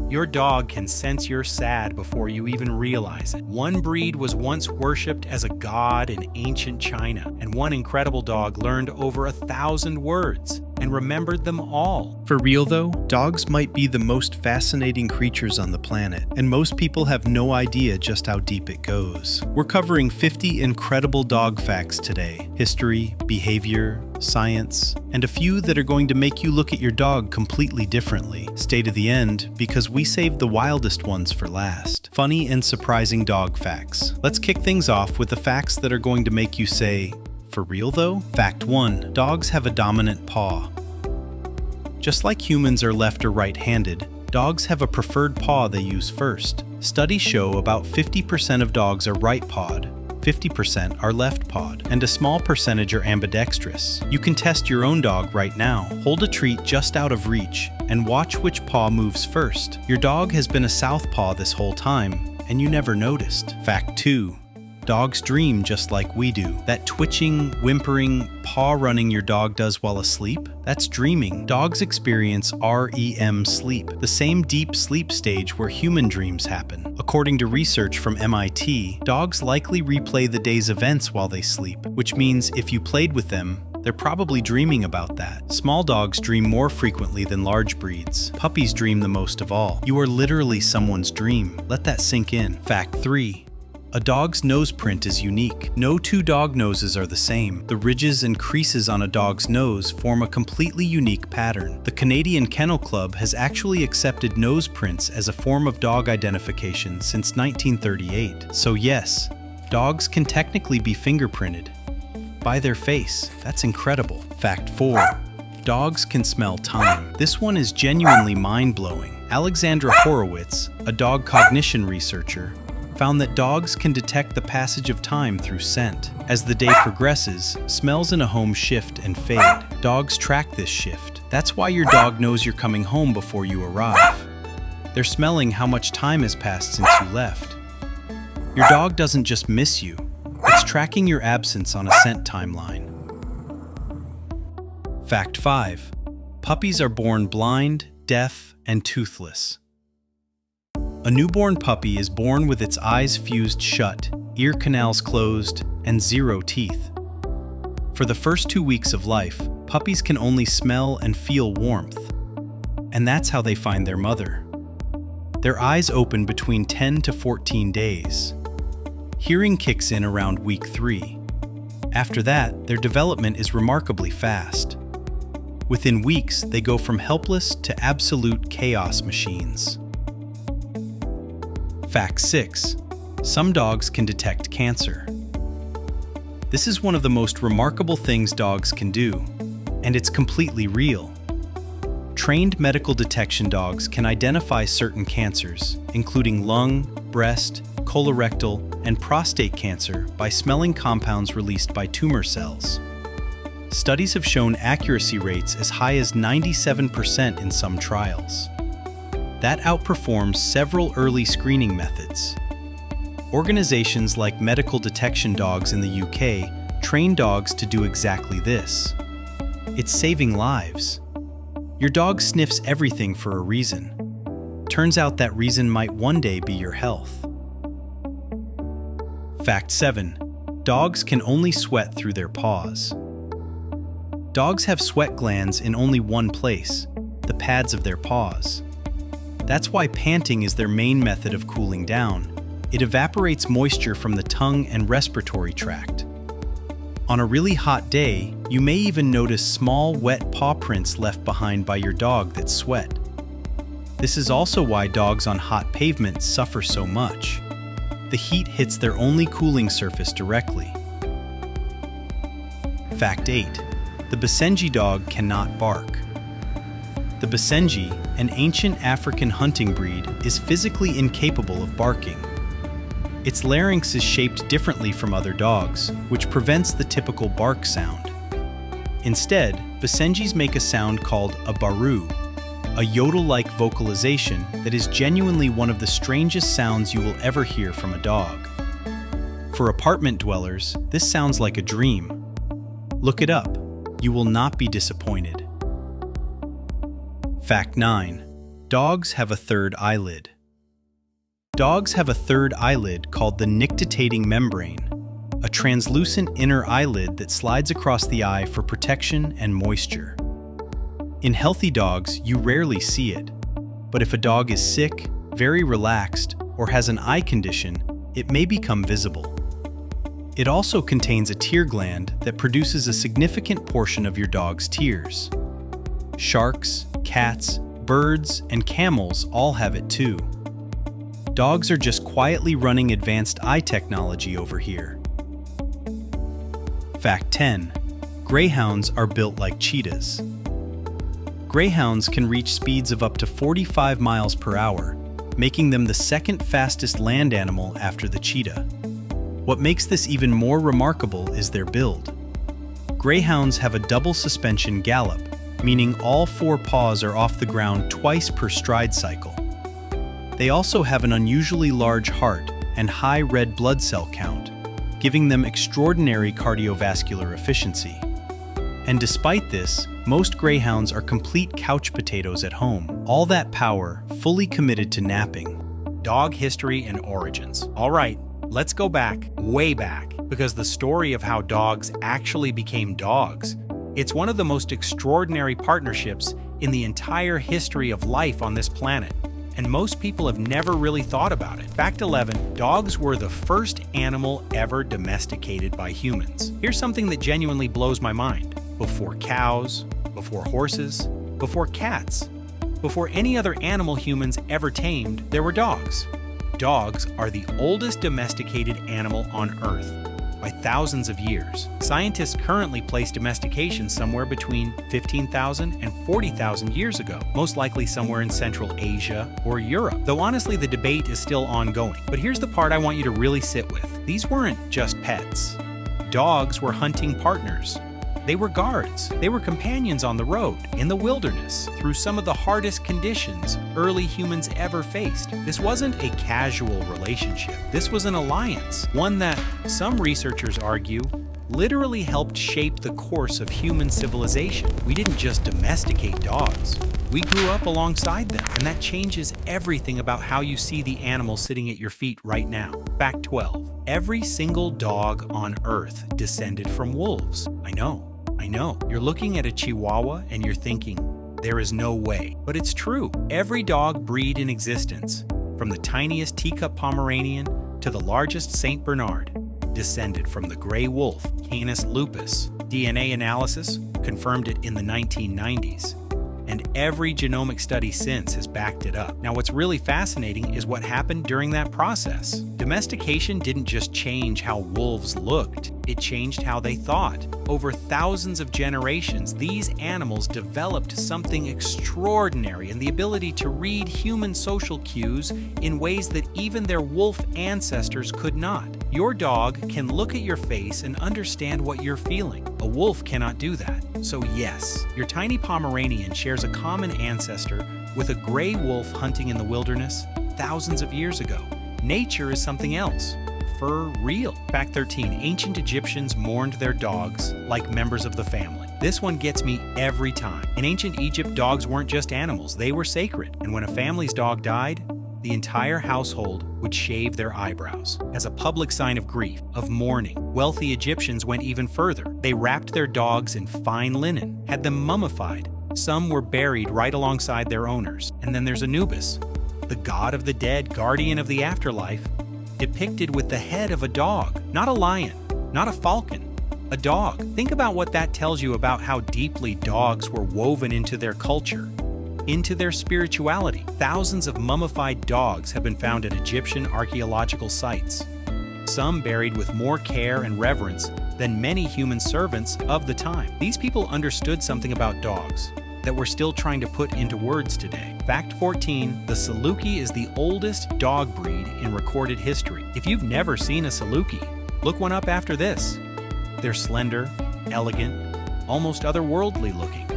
Your dog can sense you're sad before you even realize it. One breed was once worshipped as a god in ancient China, and one incredible dog learned over 1,000 words and remembered them all. For real though, dogs might be the most fascinating creatures on the planet, and most people have no idea just how deep it goes. We're covering 50 incredible dog facts today: history, behavior, science, and a few that are going to make you look at your dog completely differently. Stay to the end, because we saved the wildest ones for last. Funny and surprising dog facts. Let's kick things off with the facts that are going to make you say, "For real though?" Fact 1. Dogs have a dominant paw. Just like humans are left or right-handed, dogs have a preferred paw they use first. Studies show about 50% of dogs are right-pawed, 50% are left-pawed, and a small percentage are ambidextrous. You can test your own dog right now. Hold a treat just out of reach and watch which paw moves first. Your dog has been a southpaw this whole time, and you never noticed. Fact 2. Dogs dream just like we do. That twitching, whimpering, paw running your dog does while asleep, that's dreaming. Dogs experience REM sleep, the same deep sleep stage where human dreams happen. According to research from MIT, dogs likely replay the day's events while they sleep, which means if you played with them, they're probably dreaming about that. Small dogs dream more frequently than large breeds. Puppies dream the most of all. You are literally someone's dream. Let that sink in. Fact 3. A dog's nose print is unique. No two dog noses are the same. The ridges and creases on a dog's nose form a completely unique pattern. The Canadian Kennel Club has actually accepted nose prints as a form of dog identification since 1938. So yes, dogs can technically be fingerprinted by their face. That's incredible. Fact 4. Dogs can smell time. This one is genuinely mind-blowing. Alexandra Horowitz, a dog cognition researcher, found that dogs can detect the passage of time through scent. As the day progresses, smells in a home shift and fade. Dogs track this shift. That's why your dog knows you're coming home before you arrive. They're smelling how much time has passed since you left. Your dog doesn't just miss you, it's tracking your absence on a scent timeline. Fact 5. Puppies are born blind, deaf, and toothless. A newborn puppy is born with its eyes fused shut, ear canals closed, and 0 teeth. For the first 2 weeks of life, puppies can only smell and feel warmth. And that's how they find their mother. Their eyes open between 10 to 14 days. Hearing kicks in around week 3. After that, their development is remarkably fast. Within weeks, they go from helpless to absolute chaos machines. Fact 6. Some dogs can detect cancer. This is one of the most remarkable things dogs can do, and it's completely real. Trained medical detection dogs can identify certain cancers, including lung, breast, colorectal, and prostate cancer, by smelling compounds released by tumor cells. Studies have shown accuracy rates as high as 97% in some trials. That outperforms several early screening methods. Organizations like Medical Detection Dogs in the UK train dogs to do exactly this. It's saving lives. Your dog sniffs everything for a reason. Turns out that reason might one day be your health. Fact 7. Dogs can only sweat through their paws. Dogs have sweat glands in only one place, the pads of their paws. That's why panting is their main method of cooling down. It evaporates moisture from the tongue and respiratory tract. On a really hot day, you may even notice small, wet paw prints left behind by your dog that sweat. This is also why dogs on hot pavement suffer so much. The heat hits their only cooling surface directly. Fact 8. The Basenji dog cannot bark. The Basenji, an ancient African hunting breed, is physically incapable of barking. Its larynx is shaped differently from other dogs, which prevents the typical bark sound. Instead, Basenjis make a sound called a baru, a yodel-like vocalization that is genuinely one of the strangest sounds you will ever hear from a dog. For apartment dwellers, this sounds like a dream. Look it up. You will not be disappointed. Fact 9. Dogs have a third eyelid. Dogs have a third eyelid called the nictitating membrane, a translucent inner eyelid that slides across the eye for protection and moisture. In healthy dogs, you rarely see it, but if a dog is sick, very relaxed, or has an eye condition, it may become visible. It also contains a tear gland that produces a significant portion of your dog's tears. Sharks, cats, birds, and camels all have it too. Dogs are just quietly running advanced eye technology over here. Fact 10. Greyhounds are built like cheetahs. Greyhounds can reach speeds of up to 45 miles per hour, making them the second fastest land animal after the cheetah. What makes this even more remarkable is their build. Greyhounds have a double suspension gallop, meaning all four paws are off the ground twice per stride cycle. They also have an unusually large heart and high red blood cell count, giving them extraordinary cardiovascular efficiency. And despite this, most greyhounds are complete couch potatoes at home, all that power fully committed to napping. Dog history and origins. All right, let's go back, way back, because the story of how dogs actually became dogs, it's one of the most extraordinary partnerships in the entire history of life on this planet, and most people have never really thought about it. Fact 11, dogs were the first animal ever domesticated by humans. Here's something that genuinely blows my mind. Before cows, before horses, before cats, before any other animal humans ever tamed, there were dogs. Dogs are the oldest domesticated animal on Earth by thousands of years. Scientists currently place domestication somewhere between 15,000 and 40,000 years ago, most likely somewhere in Central Asia or Europe, though honestly the debate is still ongoing. But here's the part I want you to really sit with. These weren't just pets. Dogs were hunting partners. They were guards. They were companions on the road, in the wilderness, through some of the hardest conditions early humans ever faced. This wasn't a casual relationship. This was an alliance, one that, some researchers argue, literally helped shape the course of human civilization. We didn't just domesticate dogs. We grew up alongside them, and that changes everything about how you see the animal sitting at your feet right now. Fact 12. Every single dog on Earth descended from wolves. I know. You're looking at a Chihuahua and you're thinking, there is no way. But it's true. Every dog breed in existence, from the tiniest teacup Pomeranian to the largest Saint Bernard, descended from the gray wolf, Canis lupus. DNA analysis confirmed it in the 1990s. And every genomic study since has backed it up. Now, what's really fascinating is what happened during that process. Domestication didn't just change how wolves looked, it changed how they thought. Over thousands of generations, these animals developed something extraordinary in the ability to read human social cues in ways that even their wolf ancestors could not. Your dog can look at your face and understand what you're feeling. A wolf cannot do that. So yes, your tiny Pomeranian shares a common ancestor with a gray wolf hunting in the wilderness thousands of years ago. Nature is something else. For real. Fact 13, ancient Egyptians mourned their dogs like members of the family. This one gets me every time. In ancient Egypt, dogs weren't just animals, they were sacred. And when a family's dog died, the entire household would shave their eyebrows as a public sign of grief, of mourning. Wealthy Egyptians went even further. They wrapped their dogs in fine linen, had them mummified. Some were buried right alongside their owners. And then there's Anubis, the god of the dead, guardian of the afterlife, depicted with the head of a dog, not a lion, not a falcon, a dog. Think about what that tells you about how deeply dogs were woven into their culture, into their spirituality. Thousands of mummified dogs have been found at Egyptian archaeological sites, some buried with more care and reverence than many human servants of the time. These people understood something about dogs that we're still trying to put into words today. Fact 14, the Saluki is the oldest dog breed in recorded history. If you've never seen a Saluki, look one up after this. They're slender, elegant, almost otherworldly looking.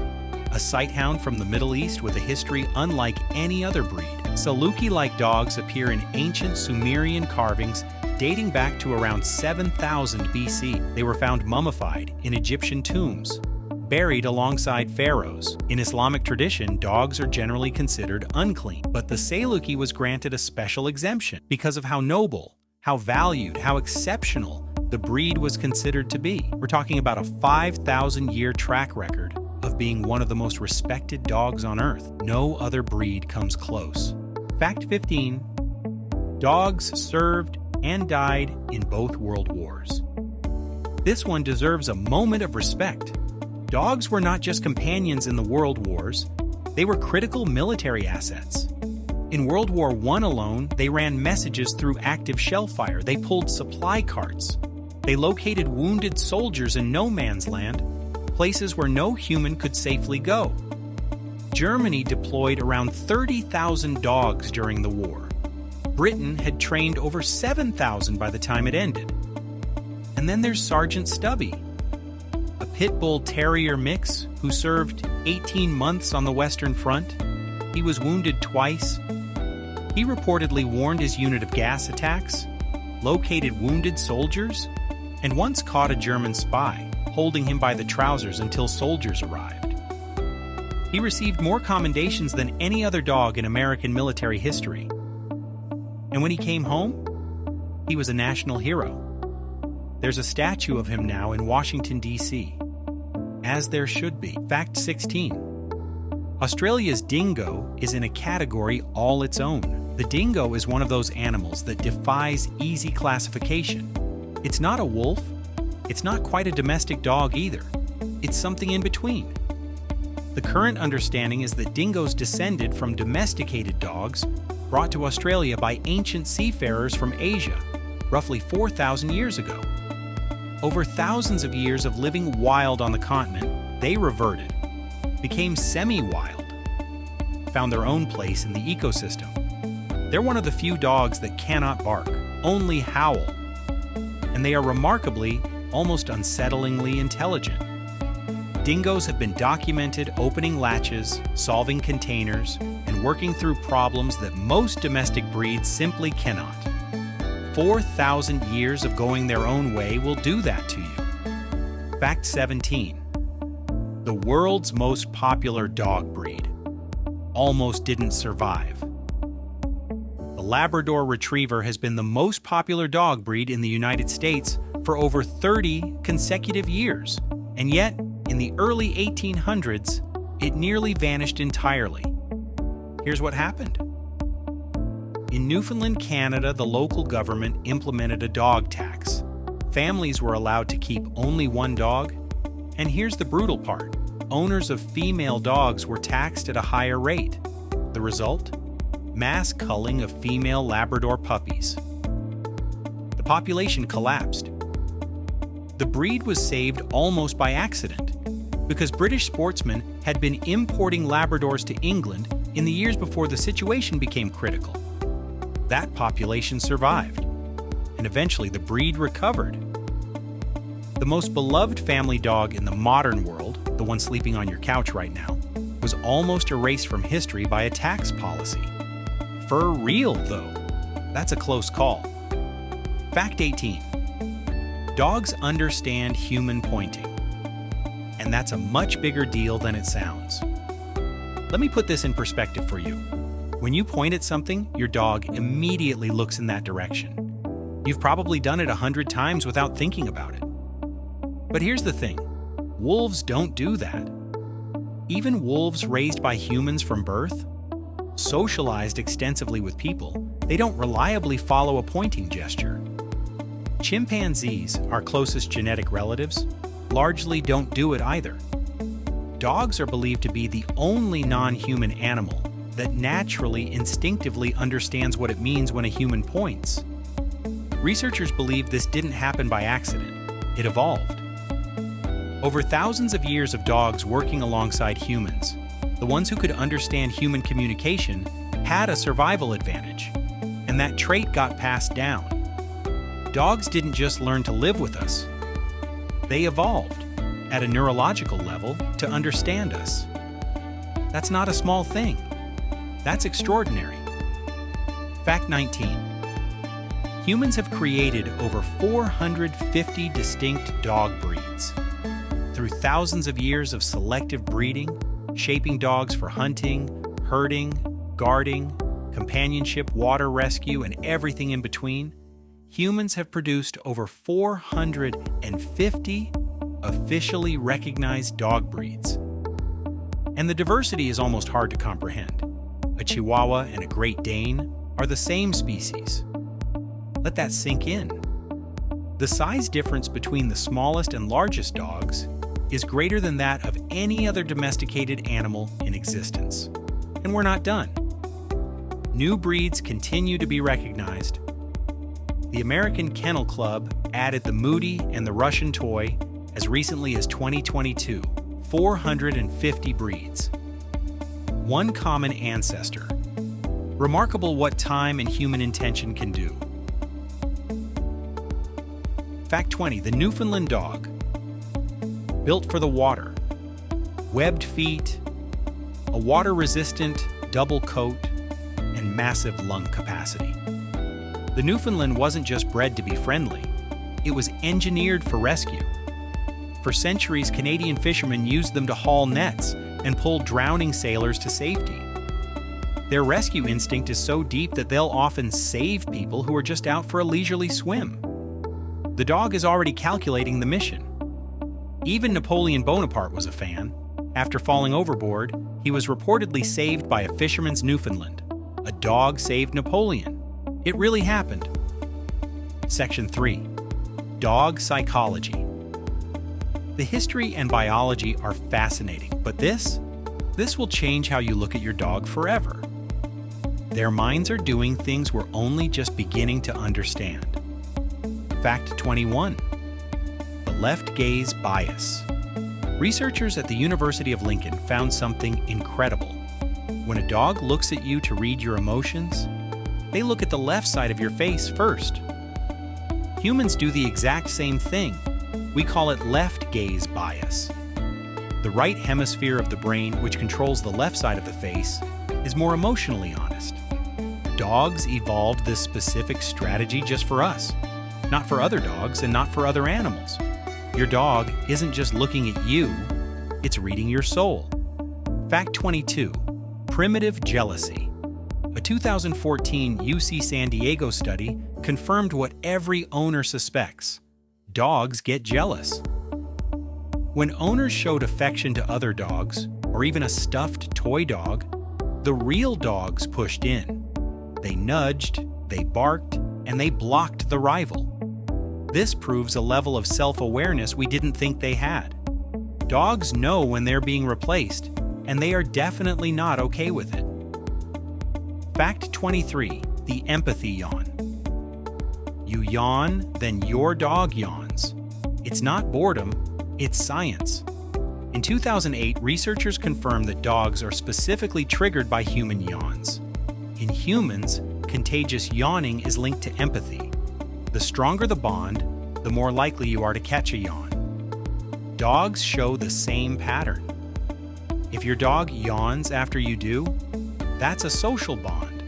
A sighthound from the Middle East with a history unlike any other breed. Saluki-like dogs appear in ancient Sumerian carvings dating back to around 7000 BC. They were found mummified in Egyptian tombs, buried alongside pharaohs. In Islamic tradition, dogs are generally considered unclean, but the Saluki was granted a special exemption because of how noble, how valued, how exceptional the breed was considered to be. We're talking about a 5,000-year track record of being one of the most respected dogs on Earth. No other breed comes close. Fact 15. Dogs served and died in both world wars. This one deserves a moment of respect. Dogs were not just companions in the world wars, they were critical military assets. In World War I alone, they ran messages through active shell fire. They pulled supply carts. They located wounded soldiers in no man's land, places where no human could safely go. Germany deployed around 30,000 dogs during the war. Britain had trained over 7,000 by the time it ended. And then there's Sergeant Stubby, a pit bull terrier mix who served 18 months on the Western Front. He was wounded twice. He reportedly warned his unit of gas attacks, located wounded soldiers, and once caught a German spy, holding him by the trousers until soldiers arrived. He received more commendations than any other dog in American military history. And when he came home, he was a national hero. There's a statue of him now in Washington, D.C., as there should be. Fact 16. Australia's dingo is in a category all its own. The dingo is one of those animals that defies easy classification. It's not a wolf. It's not quite a domestic dog either. It's something in between. The current understanding is that dingoes descended from domesticated dogs brought to Australia by ancient seafarers from Asia, roughly 4,000 years ago. Over thousands of years of living wild on the continent, they reverted, became semi-wild, found their own place in the ecosystem. They're one of the few dogs that cannot bark, only howl. And they are remarkably, almost unsettlingly intelligent. Dingoes have been documented opening latches, solving containers, and working through problems that most domestic breeds simply cannot. 4,000 years of going their own way will do that to you. Fact 17. The world's most popular dog breed almost didn't survive. The Labrador Retriever has been the most popular dog breed in the United States for over 30 consecutive years, and yet, in the early 1800s, it nearly vanished entirely. Here's what happened. In Newfoundland, Canada, the local government implemented a dog tax. Families were allowed to keep only one dog, and here's the brutal part. Owners of female dogs were taxed at a higher rate. The result? Mass culling of female Labrador puppies. The population collapsed. The breed was saved almost by accident, because British sportsmen had been importing Labradors to England in the years before the situation became critical. That population survived, and eventually the breed recovered. The most beloved family dog in the modern world, the one sleeping on your couch right now, was almost erased from history by a tax policy. For real, though. That's a close call. Fact 18. Dogs understand human pointing. And that's a much bigger deal than it sounds. Let me put this in perspective for you. When you point at something, your dog immediately looks in that direction. You've probably done it 100 times without thinking about it. But here's the thing. Wolves don't do that. Even wolves raised by humans from birth, socialized extensively with people, they don't reliably follow a pointing gesture. Chimpanzees, our closest genetic relatives, largely don't do it either. Dogs are believed to be the only non-human animal that naturally, instinctively understands what it means when a human points. Researchers believe this didn't happen by accident. It evolved. Over thousands of years of dogs working alongside humans, the ones who could understand human communication had a survival advantage, and that trait got passed down. Dogs didn't just learn to live with us. They evolved, at a neurological level, to understand us. That's not a small thing. That's extraordinary. Fact 19. Humans have created over 450 distinct dog breeds. Through thousands of years of selective breeding, shaping dogs for hunting, herding, guarding, companionship, water rescue, and everything in between, humans have produced over 450 officially recognized dog breeds. And the diversity is almost hard to comprehend. A Chihuahua and a Great Dane are the same species. Let that sink in. The size difference between the smallest and largest dogs is greater than that of any other domesticated animal in existence. And we're not done. New breeds continue to be recognized. The American Kennel Club added the Moody and the Russian Toy as recently as 2022, 450 breeds. One common ancestor. Remarkable what time and human intention can do. Fact 20, the Newfoundland dog. Built for the water. Webbed feet, a water-resistant double coat, and massive lung capacity. The Newfoundland wasn't just bred to be friendly, it was engineered for rescue. For centuries, Canadian fishermen used them to haul nets and pull drowning sailors to safety. Their rescue instinct is so deep that they'll often save people who are just out for a leisurely swim. The dog is already calculating the mission. Even Napoleon Bonaparte was a fan. After falling overboard, he was reportedly saved by a fisherman's Newfoundland. A dog saved Napoleon. It really happened. Section 3. Dog Psychology. The history and biology are fascinating, but this will change how you look at your dog forever. Their minds are doing things we're only just beginning to understand. Fact 21. The left gaze bias. Researchers at the University of Lincoln found something incredible. When a dog looks at you to read your emotions, they look at the left side of your face first. Humans do the exact same thing. We call it left gaze bias. The right hemisphere of the brain, which controls the left side of the face, is more emotionally honest. Dogs evolved this specific strategy just for us, not for other dogs and not for other animals. Your dog isn't just looking at you, it's reading your soul. Fact 22. Primitive jealousy. A 2014 UC San Diego study confirmed what every owner suspects. Dogs get jealous. When owners showed affection to other dogs, or even a stuffed toy dog, the real dogs pushed in. They nudged, they barked, and they blocked the rival. This proves a level of self-awareness we didn't think they had. Dogs know when they're being replaced, and they are definitely not okay with it. Fact 23. The empathy yawn. You yawn, then your dog yawns. It's not boredom, it's science. In 2008, researchers confirmed that dogs are specifically triggered by human yawns. In humans, contagious yawning is linked to empathy. The stronger the bond, the more likely you are to catch a yawn. Dogs show the same pattern. If your dog yawns after you do, that's a social bond.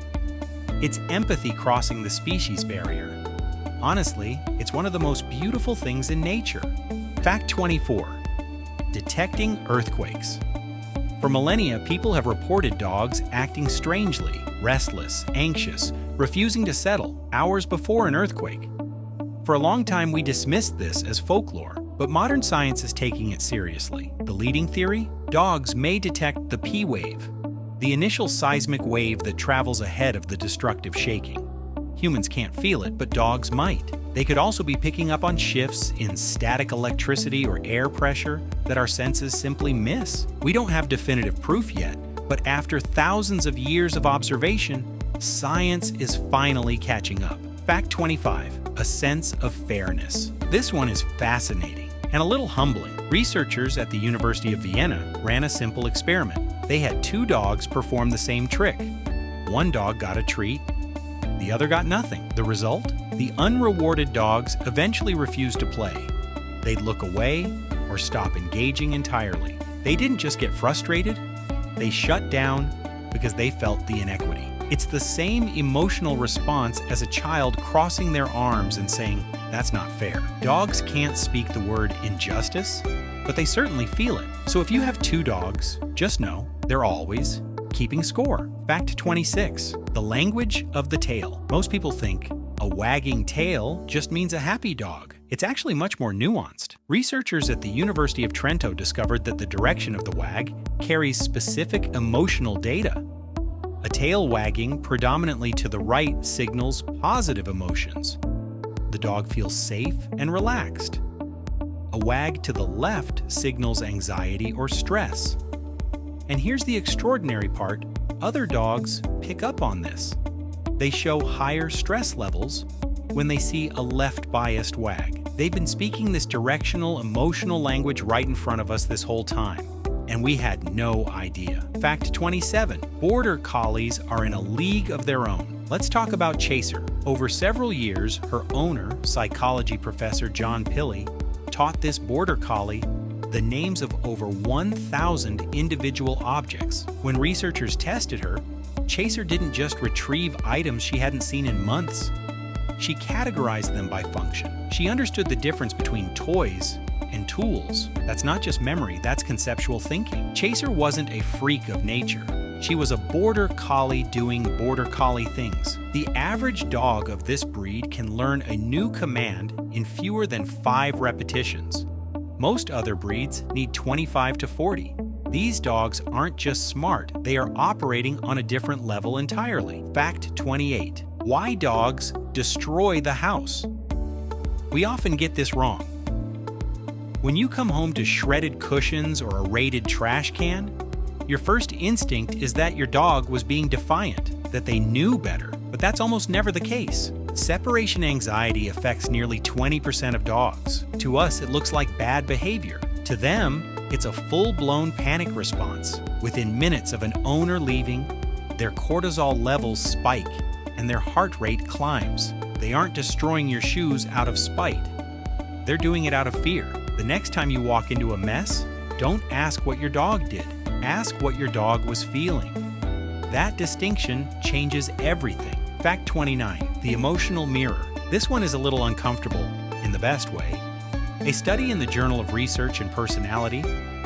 It's empathy crossing the species barrier. Honestly, it's one of the most beautiful things in nature. Fact 24. Detecting earthquakes. For millennia, people have reported dogs acting strangely, restless, anxious, refusing to settle hours before an earthquake. For a long time, we dismissed this as folklore, but modern science is taking it seriously. The leading theory? Dogs may detect the P wave, the initial seismic wave that travels ahead of the destructive shaking. Humans can't feel it, but dogs might. They could also be picking up on shifts in static electricity or air pressure that our senses simply miss. We don't have definitive proof yet, but after thousands of years of observation, science is finally catching up. Fact 25. A sense of fairness. This one is fascinating and a little humbling. Researchers at the University of Vienna ran a simple experiment. They had two dogs perform the same trick. One dog got a treat, the other got nothing. The result? The unrewarded dogs eventually refused to play. They'd look away or stop engaging entirely. They didn't just get frustrated, they shut down because they felt the inequity. It's the same emotional response as a child crossing their arms and saying, "That's not fair." Dogs can't speak the word injustice, but they certainly feel it. So if you have 2 dogs, just know they're always keeping score. Fact 26, the language of the tail. Most people think a wagging tail just means a happy dog. It's actually much more nuanced. Researchers at the University of Trento discovered that the direction of the wag carries specific emotional data. A tail wagging predominantly to the right signals positive emotions. The dog feels safe and relaxed. A wag to the left signals anxiety or stress. And here's the extraordinary part, other dogs pick up on this. They show higher stress levels when they see a left-biased wag. They've been speaking this directional, emotional language right in front of us this whole time, and we had no idea. Fact 27, Border Collies are in a league of their own. Let's talk about Chaser. Over several years, her owner, psychology professor John Pilley, taught this Border Collie the names of over 1,000 individual objects. When researchers tested her, Chaser didn't just retrieve items she hadn't seen in months. She categorized them by function. She understood the difference between toys and tools. That's not just memory, that's conceptual thinking. Chaser wasn't a freak of nature. She was a Border Collie doing Border Collie things. The average dog of this breed can learn a new command in fewer than 5 repetitions. Most other breeds need 25 to 40. These dogs aren't just smart, they are operating on a different level entirely. Fact 28. Why dogs destroy the house. We often get this wrong. When you come home to shredded cushions or a raided trash can, your first instinct is that your dog was being defiant, that they knew better, but that's almost never the case. Separation anxiety affects nearly 20% of dogs. To us, it looks like bad behavior. To them, it's a full-blown panic response. Within minutes of an owner leaving, their cortisol levels spike and their heart rate climbs. They aren't destroying your shoes out of spite. They're doing it out of fear. The next time you walk into a mess, don't ask what your dog did. Ask what your dog was feeling. That distinction changes everything. Fact 29, the emotional mirror. This one is a little uncomfortable, in the best way. A study in the Journal of Research and Personality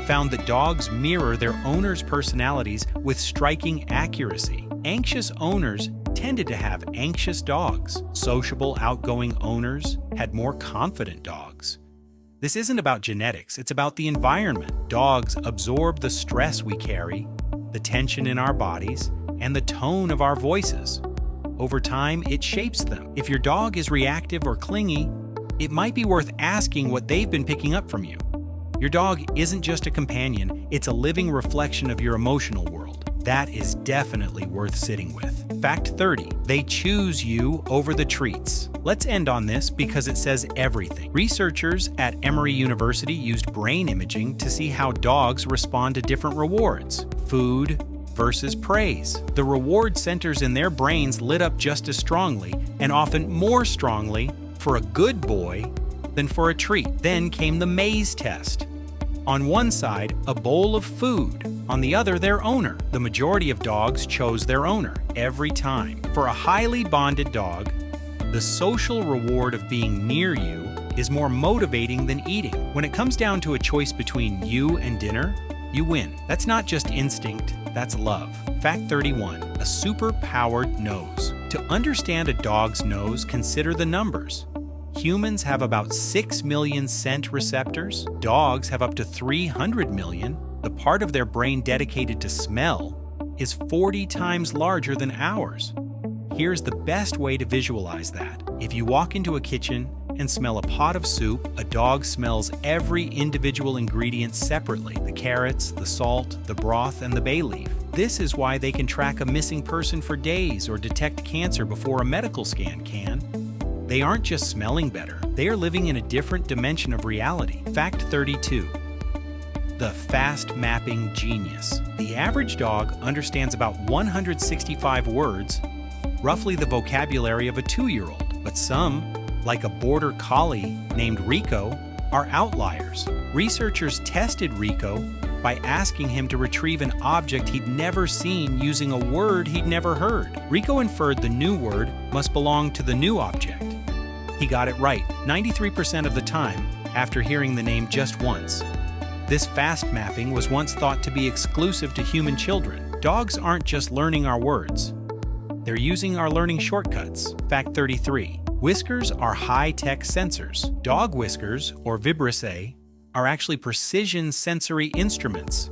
found that dogs mirror their owners' personalities with striking accuracy. Anxious owners tended to have anxious dogs. Sociable, outgoing owners had more confident dogs. This isn't about genetics, it's about the environment. Dogs absorb the stress we carry, the tension in our bodies, and the tone of our voices. Over time, it shapes them. If your dog is reactive or clingy, it might be worth asking what they've been picking up from you. Your dog isn't just a companion, it's a living reflection of your emotional world. That is definitely worth sitting with. Fact 30, they choose you over the treats. Let's end on this because it says everything. Researchers at Emory University used brain imaging to see how dogs respond to different rewards. Food versus praise. The reward centers in their brains lit up just as strongly, and often more strongly, for a good boy than for a treat. Then came the maze test. On one side, a bowl of food. On the other, their owner. The majority of dogs chose their owner every time. For a highly bonded dog, the social reward of being near you is more motivating than eating. When it comes down to a choice between you and dinner, you win. That's not just instinct, that's love. Fact 31, a super-powered nose. To understand a dog's nose, consider the numbers. Humans have about 6 million scent receptors. Dogs have up to 300 million. The part of their brain dedicated to smell is 40 times larger than ours. Here's the best way to visualize that. If you walk into a kitchen and smell a pot of soup, a dog smells every individual ingredient separately: the carrots, the salt, the broth, and the bay leaf. This is why they can track a missing person for days or detect cancer before a medical scan can. They aren't just smelling better, they are living in a different dimension of reality. Fact 32. The fast mapping genius. The average dog understands about 165 words, roughly the vocabulary of a 2-year-old, but some, like a Border Collie named Rico, are outliers. Researchers tested Rico by asking him to retrieve an object he'd never seen using a word he'd never heard. Rico inferred the new word must belong to the new object. He got it right 93% of the time after hearing the name just once. This fast mapping was once thought to be exclusive to human children. Dogs aren't just learning our words. They're using our learning shortcuts. Fact 33. Whiskers are high-tech sensors. Dog whiskers, or vibrissae, are actually precision sensory instruments.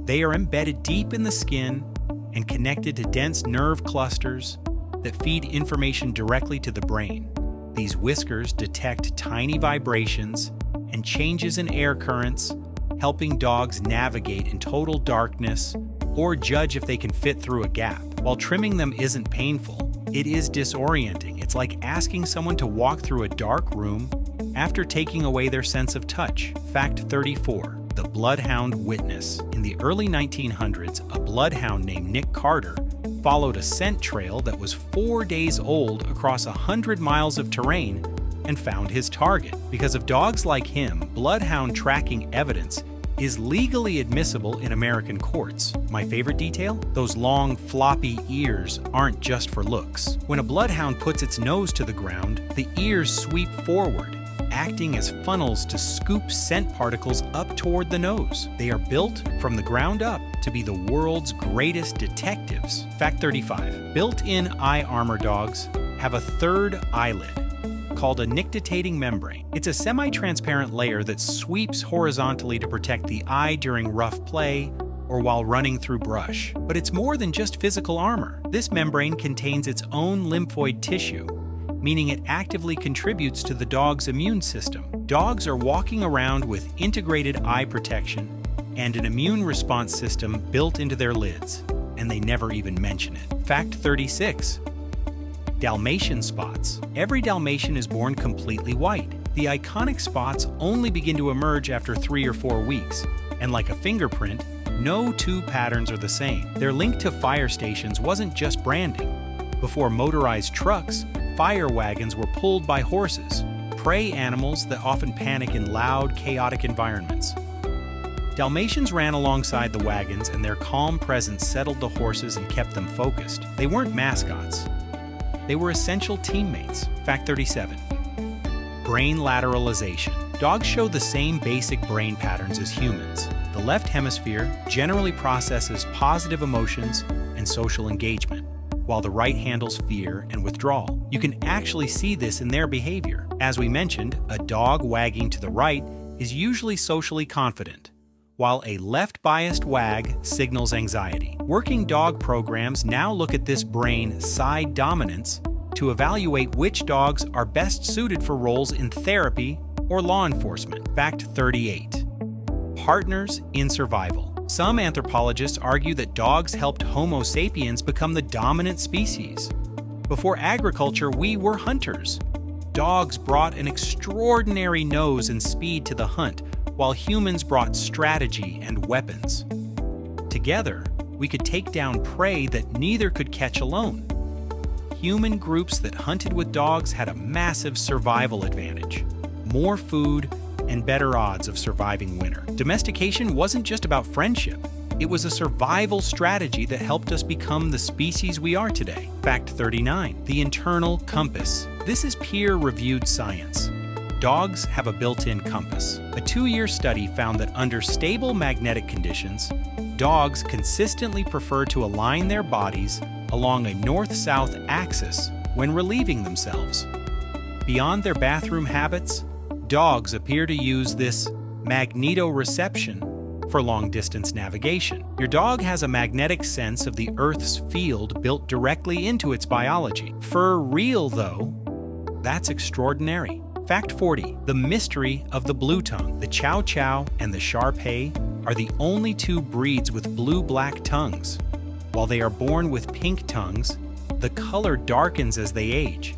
They are embedded deep in the skin and connected to dense nerve clusters that feed information directly to the brain. These whiskers detect tiny vibrations and changes in air currents, helping dogs navigate in total darkness or judge if they can fit through a gap. While trimming them isn't painful, it is disorienting. It's like asking someone to walk through a dark room after taking away their sense of touch. Fact 34. The bloodhound witness. In the early 1900s, a bloodhound named Nick Carter followed a scent trail that was 4 days old across 100 miles of terrain and found his target. Because of dogs like him, bloodhound tracking evidence is legally admissible in American courts. My favorite detail? Those long, floppy ears aren't just for looks. When a bloodhound puts its nose to the ground, the ears sweep forward, acting as funnels to scoop scent particles up toward the nose. They are built from the ground up to be the world's greatest detectives. Fact 35. Built-in eye armor dogs have a third eyelid, called a nictitating membrane. It's a semi-transparent layer that sweeps horizontally to protect the eye during rough play or while running through brush. But it's more than just physical armor. This membrane contains its own lymphoid tissue, meaning it actively contributes to the dog's immune system. Dogs are walking around with integrated eye protection and an immune response system built into their lids, and they never even mention it. Fact 36. Dalmatian spots. Every Dalmatian is born completely white. The iconic spots only begin to emerge after 3 or 4 weeks, and like a fingerprint, no two patterns are the same. Their link to fire stations wasn't just branding. Before motorized trucks, fire wagons were pulled by horses, prey animals that often panic in loud, chaotic environments. Dalmatians ran alongside the wagons, and their calm presence settled the horses and kept them focused. They weren't mascots. They were essential teammates. Fact 37. Brain lateralization. Dogs show the same basic brain patterns as humans. The left hemisphere generally processes positive emotions and social engagement, while the right handles fear and withdrawal. You can actually see this in their behavior. As we mentioned, a dog wagging to the right is usually socially confident, while a left-biased wag signals anxiety. Working dog programs now look at this brain side dominance to evaluate which dogs are best suited for roles in therapy or law enforcement. Fact 38. Partners in survival. Some anthropologists argue that dogs helped Homo sapiens become the dominant species. Before agriculture, we were hunters. Dogs brought an extraordinary nose and speed to the hunt, while humans brought strategy and weapons. Together, we could take down prey that neither could catch alone. Human groups that hunted with dogs had a massive survival advantage, more food, and better odds of surviving winter. Domestication wasn't just about friendship. It was a survival strategy that helped us become the species we are today. Fact 39. The internal compass. This is peer-reviewed science. Dogs have a built-in compass. A 2-year study found that under stable magnetic conditions, dogs consistently prefer to align their bodies along a north-south axis when relieving themselves. Beyond their bathroom habits, dogs appear to use this magnetoreception for long-distance navigation. Your dog has a magnetic sense of the Earth's field built directly into its biology. For real, though, that's extraordinary. Fact 40. The mystery of the blue tongue. The Chow Chow and the Shar-Pei are the only 2 breeds with blue-black tongues. While they are born with pink tongues, the color darkens as they age,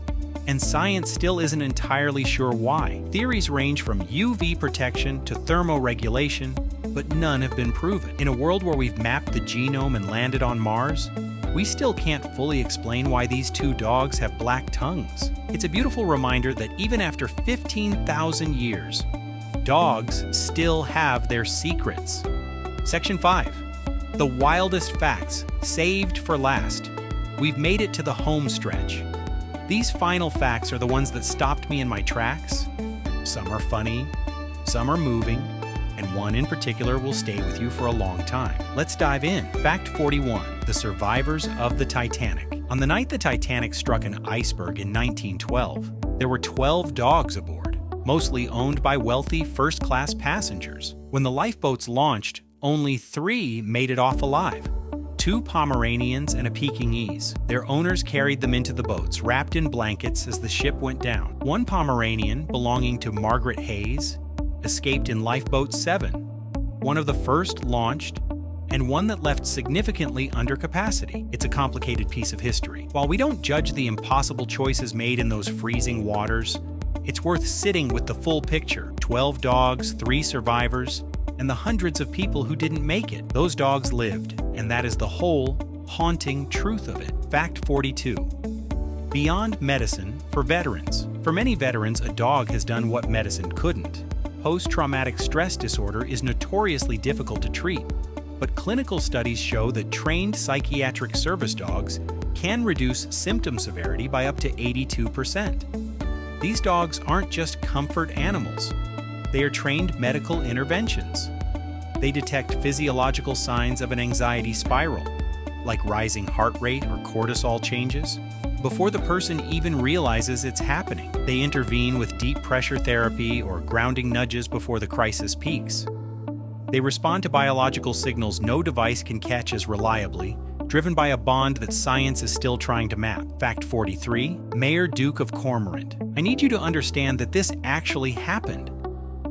and science still isn't entirely sure why. Theories range from UV protection to thermoregulation, but none have been proven. In a world where we've mapped the genome and landed on Mars, we still can't fully explain why these 2 dogs have black tongues. It's a beautiful reminder that even after 15,000 years, dogs still have their secrets. Section 5. The wildest facts, saved for last. We've made it to the home stretch. These final facts are the ones that stopped me in my tracks. Some are funny, some are moving, and one in particular will stay with you for a long time. Let's dive in. Fact 41. The survivors of the Titanic. On the night the Titanic struck an iceberg in 1912, there were 12 dogs aboard, mostly owned by wealthy first-class passengers. When the lifeboats launched, only 3 made it off alive. 2 Pomeranians and a Pekingese. Their owners carried them into the boats, wrapped in blankets as the ship went down. 1 Pomeranian, belonging to Margaret Hayes, escaped in Lifeboat 7, one of the first launched, and one that left significantly under capacity. It's a complicated piece of history. While we don't judge the impossible choices made in those freezing waters, it's worth sitting with the full picture. 12 dogs, 3 survivors, and the hundreds of people who didn't make it. Those dogs lived, and that is the whole, haunting truth of it. Fact 42. Beyond medicine for veterans. For many veterans, a dog has done what medicine couldn't. Post-traumatic stress disorder is notoriously difficult to treat, but clinical studies show that trained psychiatric service dogs can reduce symptom severity by up to 82%. These dogs aren't just comfort animals. They are trained medical interventions. They detect physiological signs of an anxiety spiral, like rising heart rate or cortisol changes, before the person even realizes it's happening. They intervene with deep pressure therapy or grounding nudges before the crisis peaks. They respond to biological signals no device can catch as reliably, driven by a bond that science is still trying to map. Fact 43. Mayor Duke of Cormorant. I need you to understand that this actually happened.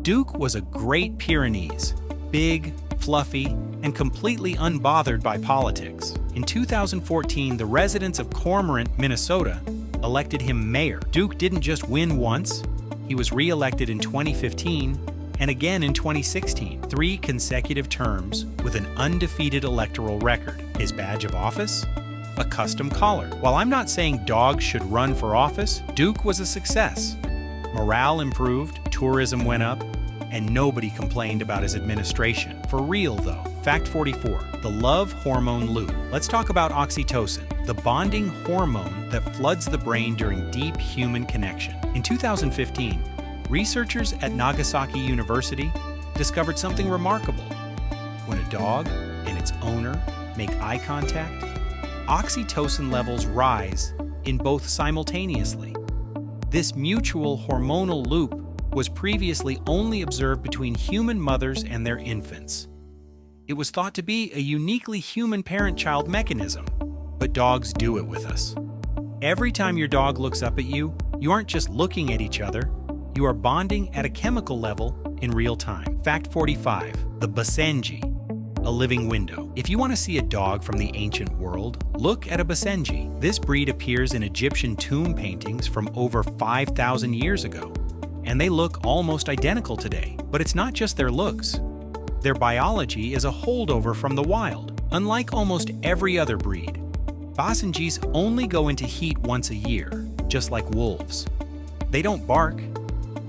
Duke was a Great Pyrenees, big, fluffy, and completely unbothered by politics. In 2014, the residents of Cormorant, Minnesota, elected him mayor. Duke didn't just win once, he was re-elected in 2015 and again in 2016, 3 consecutive terms with an undefeated electoral record. His badge of office? A custom collar. While I'm not saying dogs should run for office, Duke was a success. Morale improved, tourism went up, and nobody complained about his administration. For real, though. Fact 44. The love hormone loop. Let's talk about oxytocin, the bonding hormone that floods the brain during deep human connection. In 2015, researchers at Nagasaki University discovered something remarkable. When a dog and its owner make eye contact, oxytocin levels rise in both simultaneously. This mutual hormonal loop was previously only observed between human mothers and their infants. It was thought to be a uniquely human parent-child mechanism, but dogs do it with us. Every time your dog looks up at you, you aren't just looking at each other, you are bonding at a chemical level in real time. Fact 45. The Basenji, a living window. If you want to see a dog from the ancient world, look at a Basenji. This breed appears in Egyptian tomb paintings from over 5,000 years ago, and they look almost identical today. But it's not just their looks. Their biology is a holdover from the wild. Unlike almost every other breed, Basenjis only go into heat once a year, just like wolves. They don't bark,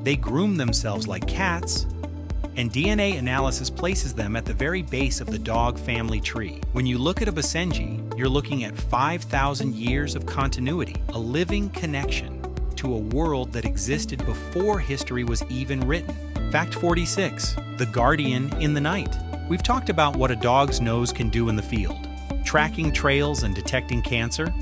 they groom themselves like cats, and DNA analysis places them at the very base of the dog family tree. When you look at a Basenji, you're looking at 5,000 years of continuity, a living connection to a world that existed before history was even written. Fact 46. The guardian in the night. We've talked about what a dog's nose can do in the field, tracking trails and detecting cancer.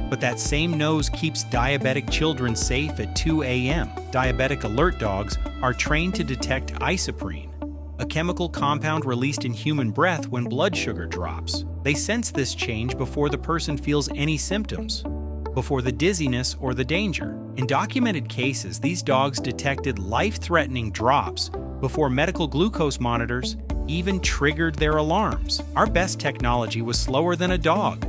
But that same nose keeps diabetic children safe at 2 a.m. Diabetic alert dogs are trained to detect isoprene, a chemical compound released in human breath when blood sugar drops. They sense this change before the person feels any symptoms, before the dizziness or the danger. In documented cases, these dogs detected life-threatening drops before medical glucose monitors even triggered their alarms. Our best technology was slower than a dog.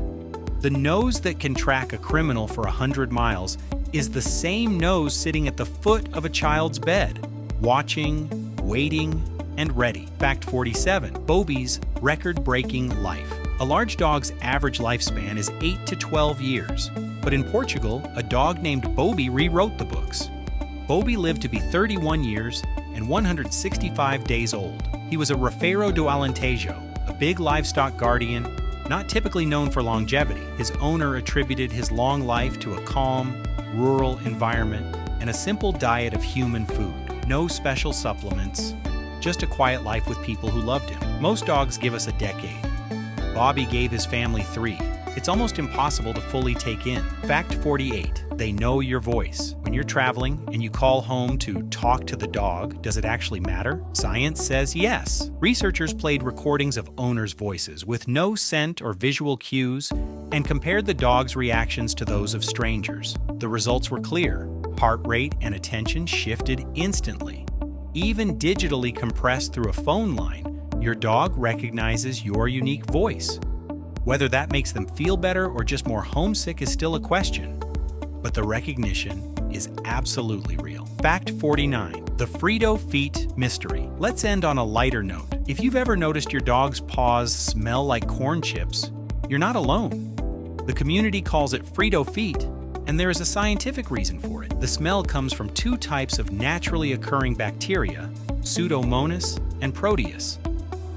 The nose that can track a criminal for 100 miles is the same nose sitting at the foot of a child's bed, watching, waiting, and ready. Fact 47. Bobby's record-breaking life. A large dog's average lifespan is 8 to 12 years, but in Portugal, a dog named Bobby rewrote the books. Bobby lived to be 31 years and 165 days old. He was a Rafeiro do Alentejo, a big livestock guardian, not typically known for longevity. His owner attributed his long life to a calm, rural environment and a simple diet of human food. No special supplements, just a quiet life with people who loved him. Most dogs give us a decade. Bobby gave his family 3. It's almost impossible to fully take in. Fact 48. They know your voice. When you're traveling and you call home to talk to the dog, does it actually matter? Science says yes. Researchers played recordings of owners' voices with no scent or visual cues and compared the dog's reactions to those of strangers. The results were clear. Heart rate and attention shifted instantly. Even digitally compressed through a phone line, your dog recognizes your unique voice. Whether that makes them feel better or just more homesick is still a question, but the recognition is absolutely real. Fact 49. The Frito Feet Mystery. Let's end on a lighter note. If you've ever noticed your dog's paws smell like corn chips, you're not alone. The community calls it Frito Feet, and there is a scientific reason for it. The smell comes from 2 types of naturally occurring bacteria, Pseudomonas and Proteus,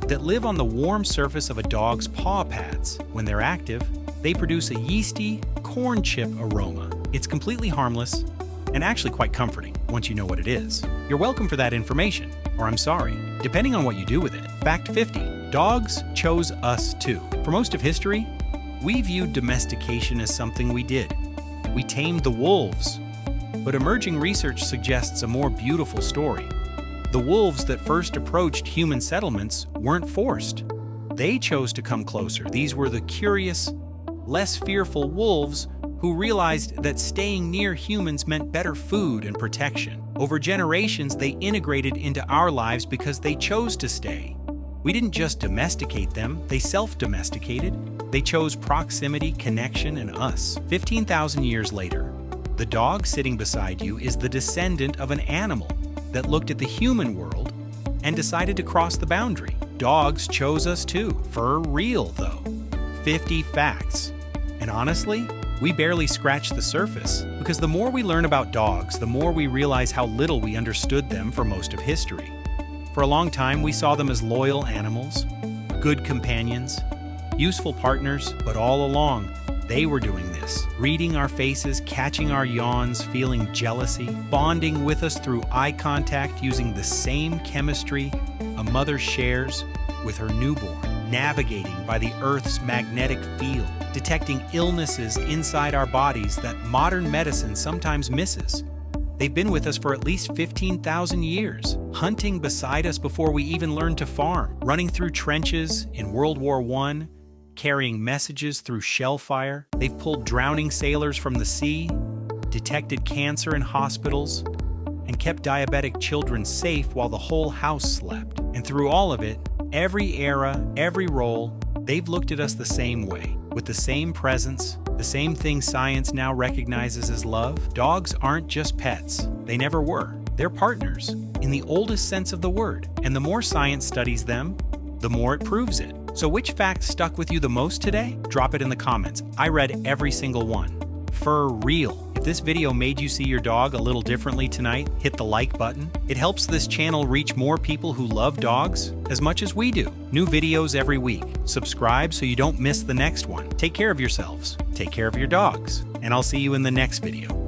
that live on the warm surface of a dog's paw pads. When they're active, they produce a yeasty, corn chip aroma. It's completely harmless and actually quite comforting once you know what it is. You're welcome for that information, or I'm sorry, depending on what you do with it. Fact 50. Dogs chose us too. For most of history, we viewed domestication as something we did. We tamed the wolves. But emerging research suggests a more beautiful story. The wolves that first approached human settlements weren't forced. They chose to come closer. These were the curious, less fearful wolves who realized that staying near humans meant better food and protection. Over generations, they integrated into our lives because they chose to stay. We didn't just domesticate them, they self-domesticated. They chose proximity, connection, and us. 15,000 years later, the dog sitting beside you is the descendant of an animal that looked at the human world and decided to cross the boundary. Dogs chose us too, for real though. 50 facts. And honestly, we barely scratched the surface, because the more we learn about dogs, the more we realize how little we understood them for most of history. For a long time, we saw them as loyal animals, good companions, useful partners, but all along, they were doing this, reading our faces, catching our yawns, feeling jealousy, bonding with us through eye contact using the same chemistry a mother shares with her newborn, navigating by the Earth's magnetic field, detecting illnesses inside our bodies that modern medicine sometimes misses. They've been with us for at least 15,000 years, hunting beside us before we even learned to farm, running through trenches in World War I, carrying messages through shell fire. They've pulled drowning sailors from the sea, detected cancer in hospitals, and kept diabetic children safe while the whole house slept. And through all of it, every era, every role, they've looked at us the same way, with the same presence, the same thing science now recognizes as love. Dogs aren't just pets. They never were. They're partners, in the oldest sense of the word. And the more science studies them, the more it proves it. So which fact stuck with you the most today? Drop it in the comments. I read every single one. For real. If this video made you see your dog a little differently tonight, hit the like button. It helps this channel reach more people who love dogs as much as we do. New videos every week. Subscribe so you don't miss the next one. Take care of yourselves. Take care of your dogs. And I'll see you in the next video.